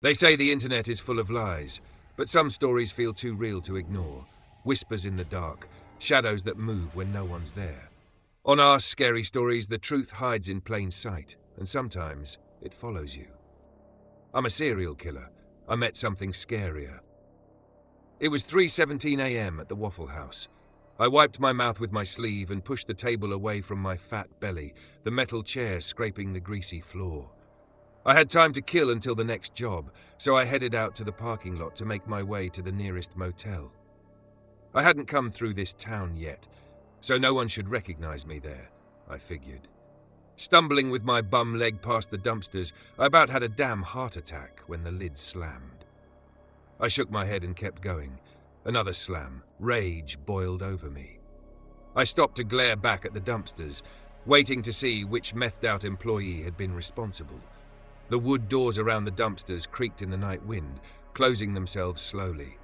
They say the internet is full of lies, but some stories feel too real to ignore. Whispers in the dark, shadows that move when no one's there. On our scary stories, the truth hides in plain sight, and sometimes it follows you. I'm a serial killer. I met something scarier. It was 3:17 a.m. at the Waffle House. I wiped my mouth with my sleeve and pushed the table away from my fat belly, the metal chair scraping the greasy floor. I had time to kill until the next job, so I headed out to the parking lot to make my way to the nearest motel. I hadn't come through this town yet, so no one should recognize me there, I figured. Stumbling with my bum leg past the dumpsters, I about had a damn heart attack when the lid slammed. I shook my head and kept going. Another slam. Rage boiled over me. I stopped to glare back at the dumpsters, waiting to see which methed-out employee had been responsible. The wood doors around the dumpsters creaked in the night wind, closing themselves slowly.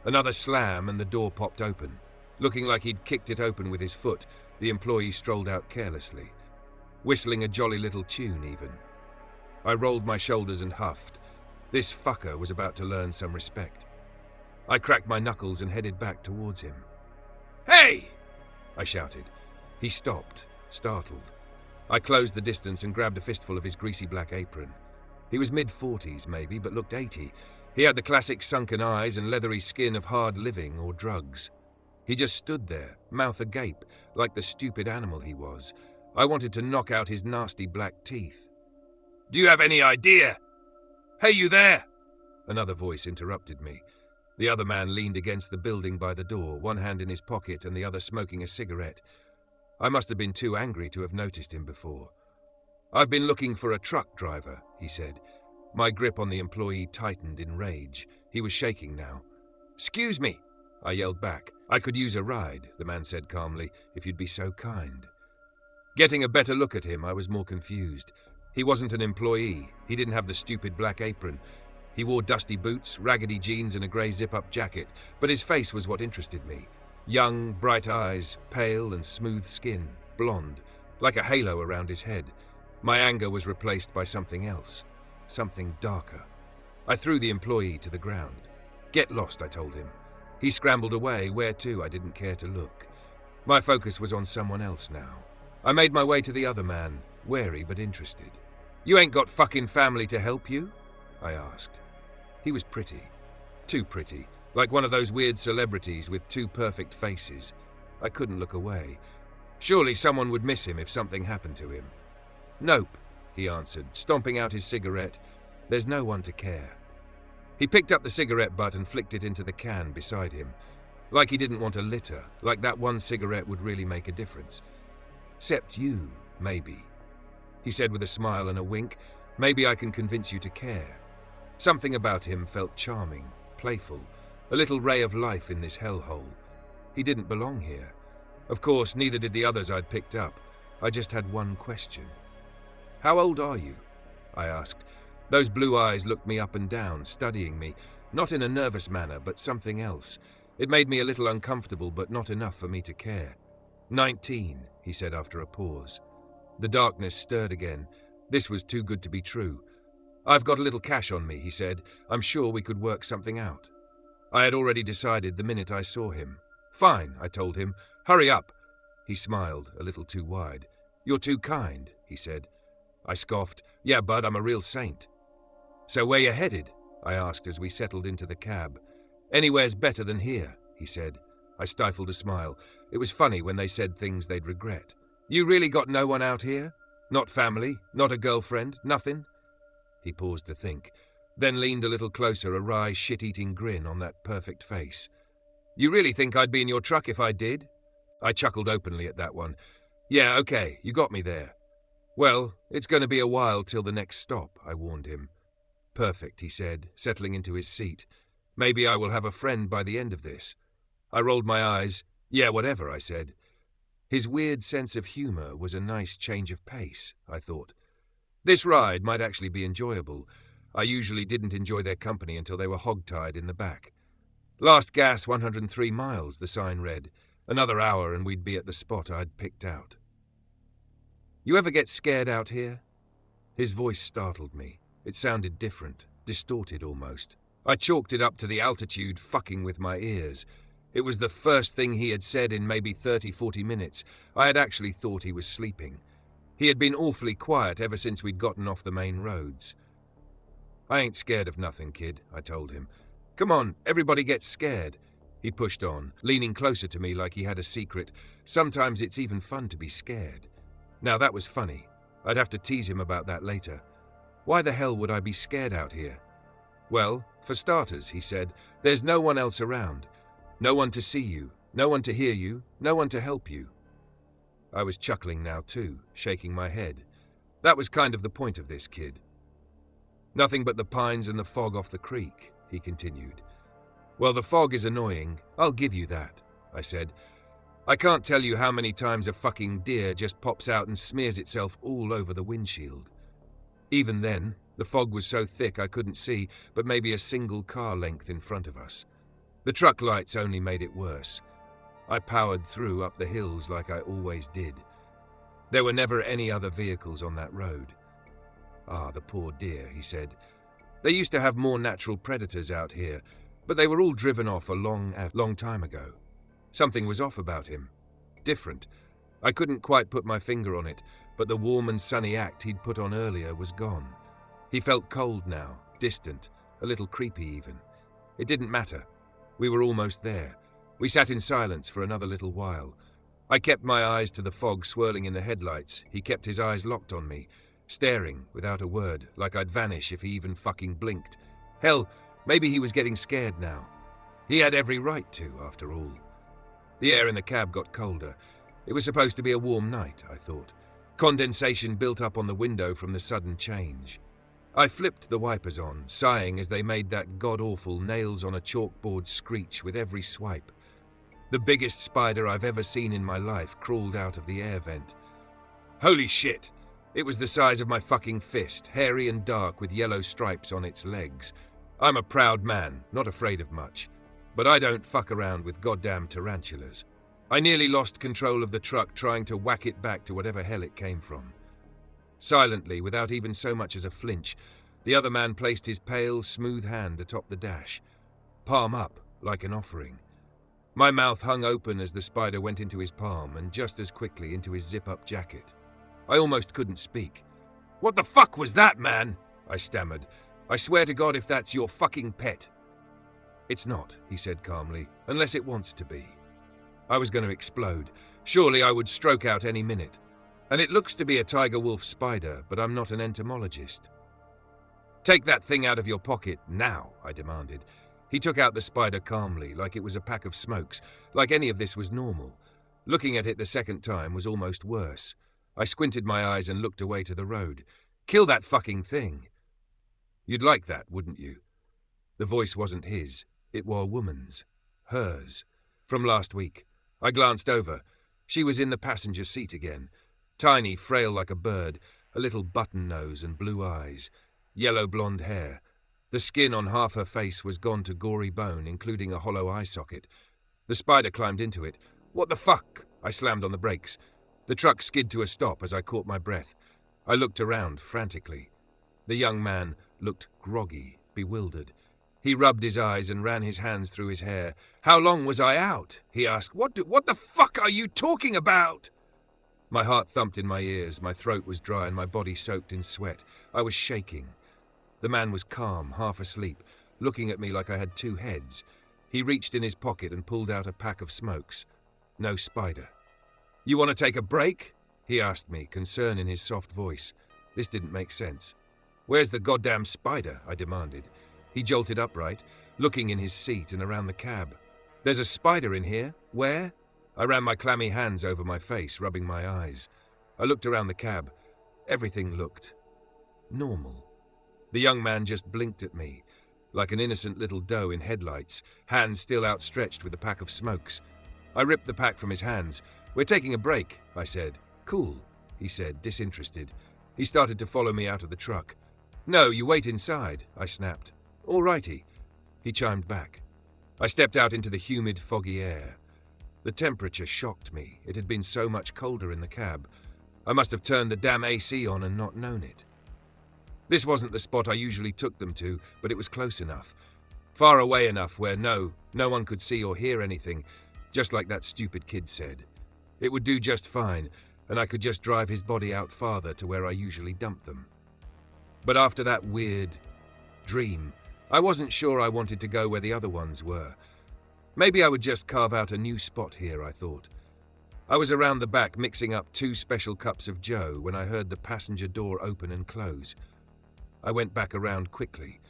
Another slam and the door popped open. Looking like he'd kicked it open with his foot, the employee strolled out carelessly, whistling a jolly little tune even. I rolled my shoulders and huffed. This fucker was about to learn some respect. I cracked my knuckles and headed back towards him. "Hey!" I shouted. He stopped, startled. I closed the distance and grabbed a fistful of his greasy black apron. He was mid-40s maybe, but looked 80. He had the classic sunken eyes and leathery skin of hard living or drugs. He just stood there, mouth agape, like the stupid animal he was. I wanted to knock out his nasty black teeth. "Do you have any idea? Hey, you there?" Another voice interrupted me. The other man leaned against the building by the door, one hand in his pocket and the other smoking a cigarette. I must have been too angry to have noticed him before. "I've been looking for a truck driver," he said. My grip on the employee tightened in rage. He was shaking now. "Excuse me," I yelled back. "I could use a ride," the man said calmly, "if you'd be so kind." Getting a better look at him, I was more confused. He wasn't an employee. He didn't have the stupid black apron. He wore dusty boots, raggedy jeans and a grey zip-up jacket, but his face was what interested me. Young, bright eyes, pale and smooth skin, blonde, like a halo around his head. My anger was replaced by something else, something darker. I threw the employee to the ground. "Get lost," I told him. He scrambled away, where to I didn't care to look. My focus was on someone else now. I made my way to the other man, wary but interested. "You ain't got fucking family to help you?" I asked. He was pretty. Too pretty. Like one of those weird celebrities with two perfect faces. I couldn't look away. Surely someone would miss him if something happened to him. "Nope," he answered, stomping out his cigarette. "There's no one to care." He picked up the cigarette butt and flicked it into the can beside him. Like he didn't want a litter, like that one cigarette would really make a difference. "Except you, maybe," he said with a smile and a wink. "Maybe I can convince you to care." Something about him felt charming, playful, a little ray of life in this hellhole. He didn't belong here. Of course, neither did the others I'd picked up. I just had one question. "How old are you?" I asked. Those blue eyes looked me up and down, studying me, not in a nervous manner, but something else. It made me a little uncomfortable, but not enough for me to care. 19, he said after a pause. The darkness stirred again. This was too good to be true. "I've got a little cash on me," he said. "I'm sure we could work something out." I had already decided the minute I saw him. "Fine," I told him. "Hurry up." He smiled, a little too wide. "You're too kind," he said. I scoffed. "Yeah, bud, I'm a real saint." "So where you headed?" I asked as we settled into the cab. "Anywhere's better than here," he said. I stifled a smile. It was funny when they said things they'd regret. "You really got no one out here? Not family? Not a girlfriend? Nothing?" He paused to think, then leaned a little closer, a wry, shit-eating grin on that perfect face. "You really think I'd be in your truck if I did?" I chuckled openly at that one. "Yeah, okay, you got me there." "Well, it's going to be a while till the next stop," I warned him. "Perfect," he said, settling into his seat. "Maybe I will have a friend by the end of this." I rolled my eyes. "Yeah, whatever," I said. His weird sense of humor was a nice change of pace, I thought. This ride might actually be enjoyable. I usually didn't enjoy their company until they were hogtied in the back. "Last gas 103 miles, the sign read. Another hour and we'd be at the spot I'd picked out. "You ever get scared out here?" His voice startled me. It sounded different, distorted almost. I chalked it up to the altitude fucking with my ears. It was the first thing he had said in maybe 30-40 minutes. I had actually thought he was sleeping. He had been awfully quiet ever since we'd gotten off the main roads. "I ain't scared of nothing, kid," I told him. "Come on, everybody gets scared." He pushed on, leaning closer to me like he had a secret. Sometimes it's even fun to be scared. Now that was funny. I'd have to tease him about that later. Why the hell would I be scared out here? "Well, for starters," he said, "there's no one else around. No one to see you, no one to hear you, no one to help you." I was chuckling now too, shaking my head. That was kind of the point of this, kid. "Nothing but the pines and the fog off the creek," he continued. "Well, the fog is annoying, I'll give you that," I said. "I can't tell you how many times a fucking deer just pops out and smears itself all over the windshield. Even then, the fog was so thick I couldn't see but maybe a single car length in front of us. The truck lights only made it worse. I powered through up the hills like I always did. There were never any other vehicles on that road. "Ah, the poor deer," he said. "They used to have more natural predators out here, but they were all driven off a long time ago. Something was off about him. Different. I couldn't quite put my finger on it, but the warm and sunny act he'd put on earlier was gone. He felt cold now, distant, a little creepy even. It didn't matter. We were almost there. We sat in silence for another little while. I kept my eyes to the fog swirling in the headlights. He kept his eyes locked on me, staring without a word, like I'd vanish if he even fucking blinked. Hell, maybe he was getting scared now. He had every right to, after all. The air in the cab got colder. It was supposed to be a warm night, I thought. Condensation built up on the window from the sudden change. I flipped the wipers on, sighing as they made that god-awful nails-on-a-chalkboard screech with every swipe. The biggest spider I've ever seen in my life crawled out of the air vent. Holy shit! It was the size of my fucking fist, hairy and dark with yellow stripes on its legs. I'm a proud man, not afraid of much. But I don't fuck around with goddamn tarantulas. I nearly lost control of the truck trying to whack it back to whatever hell it came from. Silently, without even so much as a flinch, the other man placed his pale, smooth hand atop the dash, palm up, like an offering. My mouth hung open as the spider went into his palm and just as quickly into his zip-up jacket. I almost couldn't speak. "What the fuck was that, man?" I stammered. "I swear to God if that's your fucking pet." "It's not," he said calmly, "unless it wants to be." I was going to explode. Surely I would stroke out any minute. And it looks to be a tiger wolf spider, but I'm not an entomologist. "Take that thing out of your pocket, now," I demanded. He took out the spider calmly, like it was a pack of smokes, like any of this was normal. Looking at it the second time was almost worse. I squinted my eyes and looked away to the road. "Kill that fucking thing." "You'd like that, wouldn't you?" The voice wasn't his. It were a woman's. Hers. From last week. I glanced over. She was in the passenger seat again. Tiny, frail like a bird, a little button nose and blue eyes. Yellow blonde hair. The skin on half her face was gone to gory bone, including a hollow eye socket. The spider climbed into it. "What the fuck?" I slammed on the brakes. The truck skid to a stop as I caught my breath. I looked around frantically. The young man looked groggy, bewildered. He rubbed his eyes and ran his hands through his hair. "How long was I out?" he asked. What the fuck are you talking about?" My heart thumped in my ears, my throat was dry and my body soaked in sweat. I was shaking. The man was calm, half asleep, looking at me like I had two heads. He reached in his pocket and pulled out a pack of smokes. No spider. "You want to take a break?" he asked me, concern in his soft voice. This didn't make sense. "Where's the goddamn spider?" I demanded. He jolted upright, looking in his seat and around the cab. "There's a spider in here. Where?" I ran my clammy hands over my face, rubbing my eyes. I looked around the cab. Everything looked normal. The young man just blinked at me, like an innocent little doe in headlights, hands still outstretched with a pack of smokes. I ripped the pack from his hands. "We're taking a break," I said. "Cool," he said, disinterested. He started to follow me out of the truck. "No, you wait inside," I snapped. "All righty," he chimed back. I stepped out into the humid, foggy air. The temperature shocked me. It had been so much colder in the cab. I must have turned the damn AC on and not known it. This wasn't the spot I usually took them to, but it was close enough. Far away enough where no one could see or hear anything, just like that stupid kid said. It would do just fine, and I could just drive his body out farther to where I usually dumped them. But after that weird dream, I wasn't sure I wanted to go where the other ones were. Maybe I would just carve out a new spot here, I thought. I was around the back mixing up 2 special cups of joe when I heard the passenger door open and close. I went back around quickly.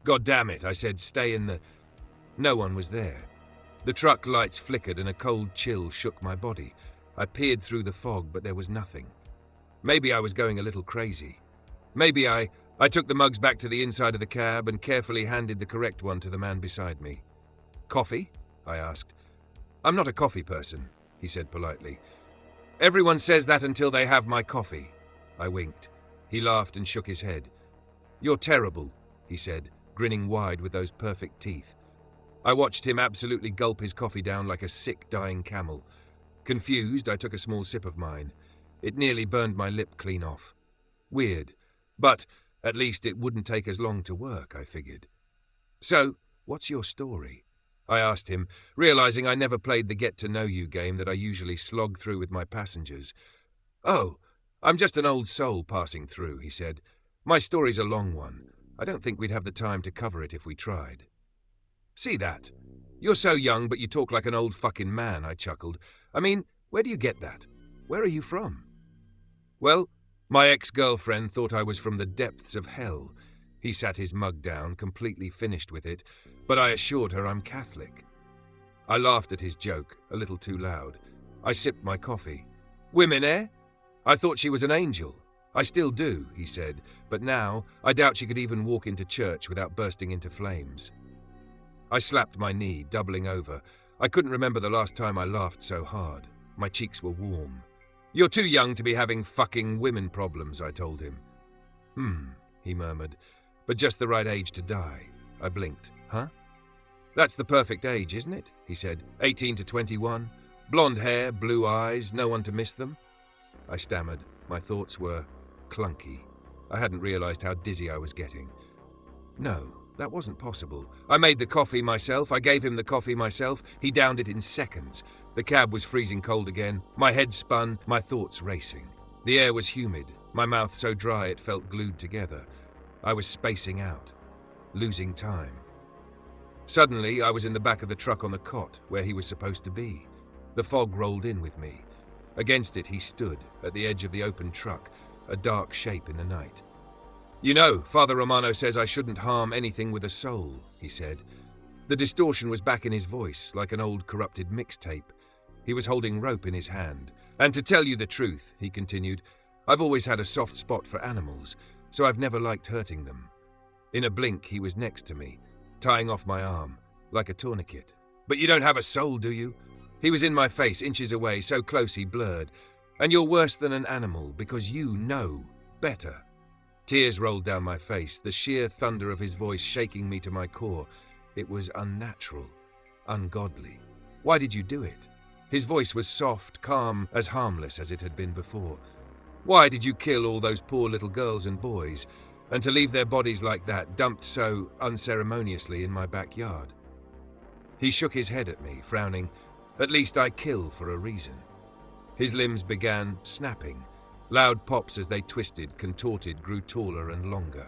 God damn it, I said, stay in the... No one was there. The truck lights flickered and a cold chill shook my body. I peered through the fog, but there was nothing. Maybe I was going a little crazy. Maybe I took the mugs back to the inside of the cab and carefully handed the correct one to the man beside me. Coffee? I asked. I'm not a coffee person, he said politely. Everyone says that until they have my coffee. I winked. He laughed and shook his head. You're terrible, he said, grinning wide with those perfect teeth. I watched him absolutely gulp his coffee down like a sick, dying camel. Confused, I took a small sip of mine. It nearly burned my lip clean off. Weird, but at least it wouldn't take as long to work, I figured. So, what's your story? I asked him, realizing I never played the get-to-know-you game that I usually slog through with my passengers. Oh, I'm just an old soul passing through, he said. My story's a long one. I don't think we'd have the time to cover it if we tried. See that? You're so young, but you talk like an old fucking man, I chuckled. I mean, where do you get that? Where are you from? Well, my ex-girlfriend thought I was from the depths of hell. He sat his mug down, completely finished with it, but I assured her I'm Catholic. I laughed at his joke, a little too loud. I sipped my coffee. Women, eh? I thought she was an angel. I still do, he said, but now I doubt she could even walk into church without bursting into flames. I slapped my knee, doubling over. I couldn't remember the last time I laughed so hard. My cheeks were warm. You're too young to be having fucking women problems, I told him. He murmured, but just the right age to die. I blinked. Huh? That's the perfect age, isn't it? He said. 18 to 21. Blonde hair, blue eyes, no one to miss them. I stammered. My thoughts were clunky. I hadn't realized how dizzy I was getting. No, that wasn't possible. I made the coffee myself. I gave him the coffee myself. He downed it in seconds. The cab was freezing cold again. My head spun, my thoughts racing. The air was humid, my mouth so dry it felt glued together. I was spacing out, losing time. Suddenly, I was in the back of the truck on the cot, where he was supposed to be. The fog rolled in with me. Against it he stood, at the edge of the open truck, a dark shape in the night. You know, Father Romano says I shouldn't harm anything with a soul, he said. The distortion was back in his voice, like an old corrupted mixtape. He was holding rope in his hand. And to tell you the truth, he continued, I've always had a soft spot for animals, so I've never liked hurting them. In a blink, he was next to me, tying off my arm, like a tourniquet. But you don't have a soul, do you? He was in my face, inches away, so close he blurred. And you're worse than an animal, because you know better. Tears rolled down my face, the sheer thunder of his voice shaking me to my core. It was unnatural, ungodly. Why did you do it? His voice was soft, calm, as harmless as it had been before. Why did you kill all those poor little girls and boys, and to leave their bodies like that, dumped so unceremoniously in my backyard? He shook his head at me, frowning. At least I kill for a reason. His limbs began snapping. Loud pops as they twisted, contorted, grew taller and longer.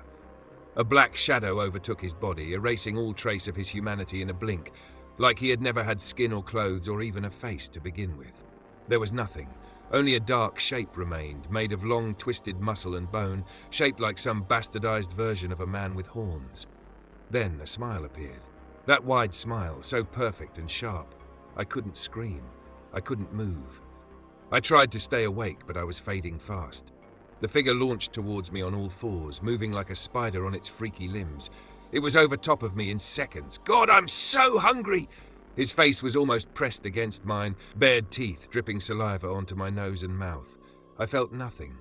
A black shadow overtook his body, erasing all trace of his humanity in a blink, like he had never had skin or clothes or even a face to begin with. There was nothing. Only a dark shape remained, made of long twisted muscle and bone, shaped like some bastardized version of a man with horns. Then a smile appeared. That wide smile, so perfect and sharp. I couldn't scream. I couldn't move. I tried to stay awake, but I was fading fast. The figure launched towards me on all fours, moving like a spider on its freaky limbs. It was over top of me in seconds. God, I'm so hungry! His face was almost pressed against mine, bared teeth dripping saliva onto my nose and mouth. I felt nothing.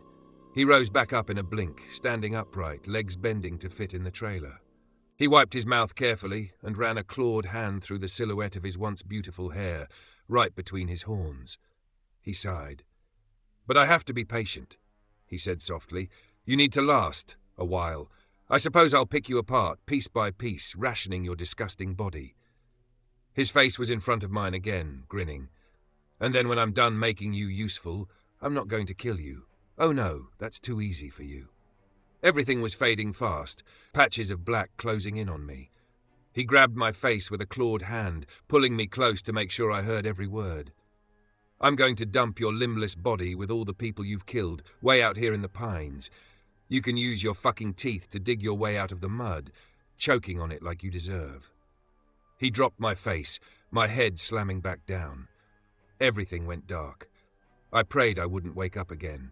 He rose back up in a blink, standing upright, legs bending to fit in the trailer. He wiped his mouth carefully and ran a clawed hand through the silhouette of his once beautiful hair, right between his horns. He sighed. But I have to be patient, he said softly. You need to last. A while. I suppose I'll pick you apart, piece by piece, rationing your disgusting body. His face was in front of mine again, grinning. And then when I'm done making you useful, I'm not going to kill you. Oh no, that's too easy for you. Everything was fading fast, patches of black closing in on me. He grabbed my face with a clawed hand, pulling me close to make sure I heard every word. I'm going to dump your limbless body with all the people you've killed, way out here in the pines. You can use your fucking teeth to dig your way out of the mud, choking on it like you deserve. He dropped my face, my head slamming back down. Everything went dark. I prayed I wouldn't wake up again.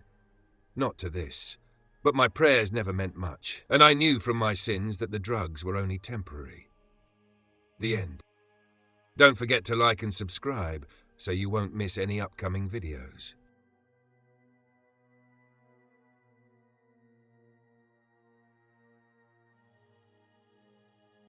Not to this. But my prayers never meant much, and I knew from my sins that the drugs were only temporary. The end. Don't forget to like and subscribe so you won't miss any upcoming videos.